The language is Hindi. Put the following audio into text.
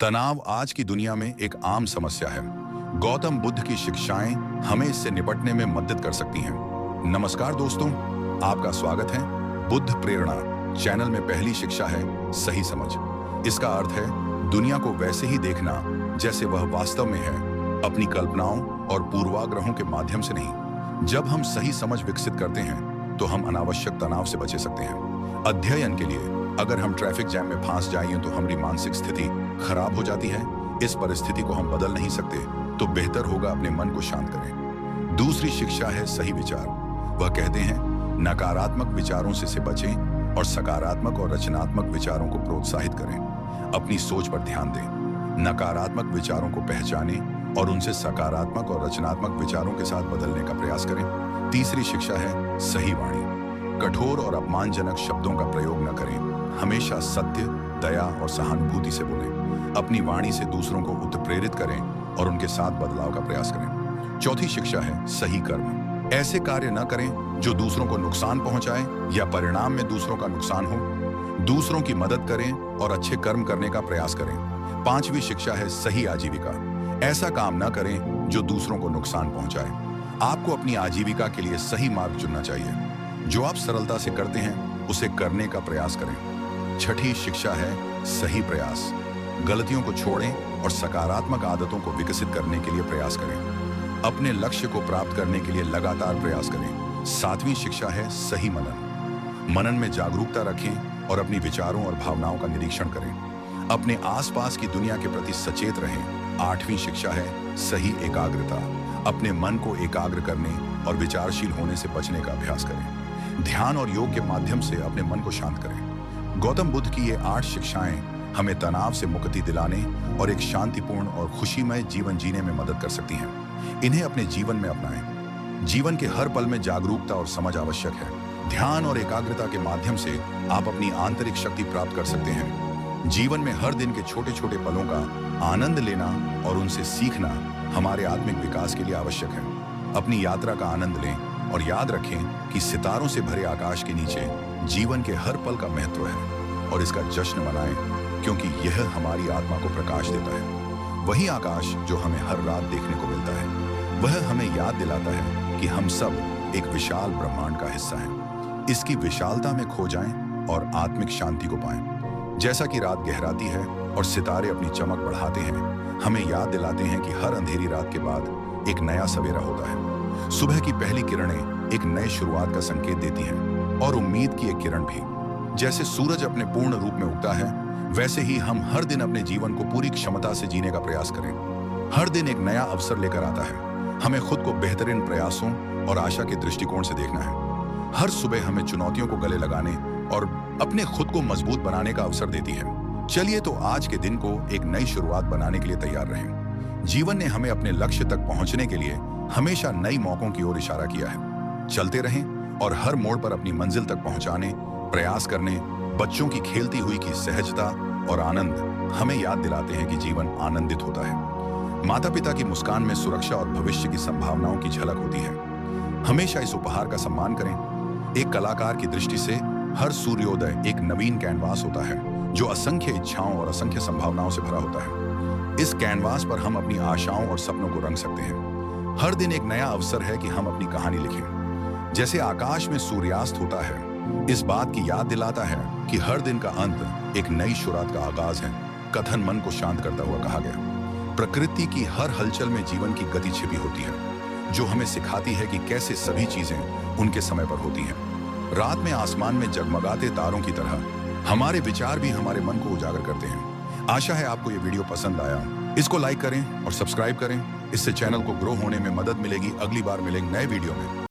तनाव आज की दुनिया में एक आम समस्या है। गौतम बुद्ध की शिक्षाएं हमें इससे निपटने में मदद कर सकती हैं। नमस्कार दोस्तों, आपका स्वागत है बुद्ध प्रेरणा चैनल में। पहली शिक्षा है सही समझ। इसका अर्थ है दुनिया को वैसे ही देखना जैसे वह वास्तव में है, अपनी कल्पनाओं और पूर्वाग्रहों के माध्यम से नहीं। जब हम सही समझ विकसित करते हैं तो हम अनावश्यक तनाव से बच सकते हैं। अध्ययन के लिए, अगर हम ट्रैफिक जैम में फंस जाएं तो हमारी मानसिक स्थिति खराब हो जाती है। इस परिस्थिति को हम बदल नहीं सकते, तो बेहतर होगा अपने मन को शांत करें। दूसरी शिक्षा है सही विचार। वह कहते हैं नकारात्मक विचारों से बचें और सकारात्मक और रचनात्मक विचारों को प्रोत्साहित करें। अपनी सोच पर ध्यान दें, नकारात्मक विचारों को पहचानें और उनसे सकारात्मक और रचनात्मक विचारों के साथ बदलने का प्रयास करें। तीसरी शिक्षा है सही वाणी। कठोर और अपमानजनक शब्दों का प्रयोग न करें। हमेशा सत्य, दया और सहानुभूति से बोलें। अपनी वाणी से दूसरों को उत्प्रेरित करें और उनके साथ बदलाव का प्रयास करें। चौथी शिक्षा है सही कर्म। ऐसे कार्य न करें जो दूसरों को नुकसान पहुंचाए या परिणाम में दूसरों का नुकसान हो। दूसरों की मदद करें और अच्छे कर्म करने का प्रयास करें। पांचवी शिक्षा है सही आजीविका। ऐसा काम न करें जो दूसरों को नुकसान पहुंचाए। आपको अपनी आजीविका के लिए सही मार्ग चुनना चाहिए। जो आप सरलता से करते हैं उसे करने का प्रयास करें। छठी शिक्षा है सही प्रयास। गलतियों को छोड़ें और सकारात्मक आदतों को विकसित करने के लिए प्रयास करें। अपने लक्ष्य को प्राप्त करने के लिए लगातार प्रयास करें। सातवीं शिक्षा है सही मनन। मनन में जागरूकता रखें और अपनी विचारों और भावनाओं का निरीक्षण करें। अपने आसपास की दुनिया के प्रति सचेत रहें। आठवीं शिक्षा है सही एकाग्रता। अपने मन को एकाग्र करने और विचारशील होने से बचने का अभ्यास करें। ध्यान और योग के माध्यम से अपने मन को शांत करें। गौतम बुद्ध की ये 8 शिक्षाएं हमें तनाव से मुक्ति दिलाने और एक शांतिपूर्ण और खुशीमय जीवन जीने में मदद कर सकती हैं। इन्हें अपने जीवन में अपनाएं। जीवन के हर पल में जागरूकता और समझ आवश्यक है। ध्यान और एकाग्रता के माध्यम से आप अपनी आंतरिक शक्ति प्राप्त कर सकते हैं। जीवन में हर दिन के छोटे छोटे पलों का आनंद लेना और उनसे सीखना हमारे आत्मिक विकास के लिए आवश्यक है। अपनी यात्रा का आनंद लें और याद रखें कि सितारों से भरे आकाश के नीचे जीवन के हर पल का महत्व है और इसका जश्न मनाएं, क्योंकि यह हमारी आत्मा को प्रकाश देता है। वही आकाश जो हमें हर रात देखने को मिलता है, वह हमें याद दिलाता है कि हम सब एक विशाल ब्रह्मांड का हिस्सा हैं। इसकी विशालता में खो जाएं और आत्मिक शांति को पाएं। जैसा कि रात गहराती है और सितारे अपनी चमक बढ़ाते हैं, हमें याद दिलाते हैं कि हर अंधेरी रात के बाद एक नया सवेरा होता है। सुबह की पहली किरणें एक नई शुरुआत का संकेत देती हैं, और उम्मीद की एक किरण भी। जैसे सूरज अपने पूर्ण रूप में उगता है, वैसे ही हम हर दिन अपने जीवन को पूरी क्षमता से जीने का प्रयास करें। हर दिन एक नया अवसर लेकर आता है। हमें खुद को बेहतरीन प्रयासों और आशा के दृष्टिकोण से देखना है। हर सुबह हमें चुनौतियों को गले लगाने और अपने खुद को मजबूत बनाने का अवसर देती है। चलिए तो आज के दिन को एक नई शुरुआत बनाने के लिए तैयार रहें। जीवन ने हमें अपने लक्ष्य तक पहुंचने के लिए हमेशा नई मौकों की ओर इशारा किया है। चलते रहें और हर मोड़ पर अपनी मंजिल तक पहुंचाने प्रयास करने। बच्चों की खेलती हुई की सहजता और आनंद हमें याद दिलाते हैं कि जीवन आनंदित होता है। माता पिता की मुस्कान में सुरक्षा और भविष्य की संभावनाओं की झलक होती है। हमेशा इस उपहार का सम्मान करें। एक कलाकार की दृष्टि से हर सूर्योदय एक नवीन कैनवास होता है, जो असंख्य इच्छाओं और असंख्य संभावनाओं से भरा होता है। इस कैनवास पर हम अपनी आशाओं और सपनों को रंग सकते हैं। हर दिन एक नया अवसर है कि हम अपनी कहानी लिखें। जैसे आकाश में सूर्यास्त होता है, इस बात की याद दिलाता है कि हर दिन का अंत एक नई शुरुआत का आगाज है। कथन मन को शांत करता हुआ कहा गया। प्रकृति की हर हलचल में जीवन की गति छिपी होती है, जो हमें सिखाती है कि कैसे सभी चीजें उनके समय पर होती हैं। रात में आसमान में जगमगाते तारों की तरह हमारे विचार भी हमारे मन को उजागर करते हैं। आशा है आपको ये वीडियो पसंद आया। इसको लाइक करें और सब्सक्राइब करें। इससे चैनल को ग्रो होने में मदद मिलेगी। अगली बार मिलेंगे नए वीडियो में।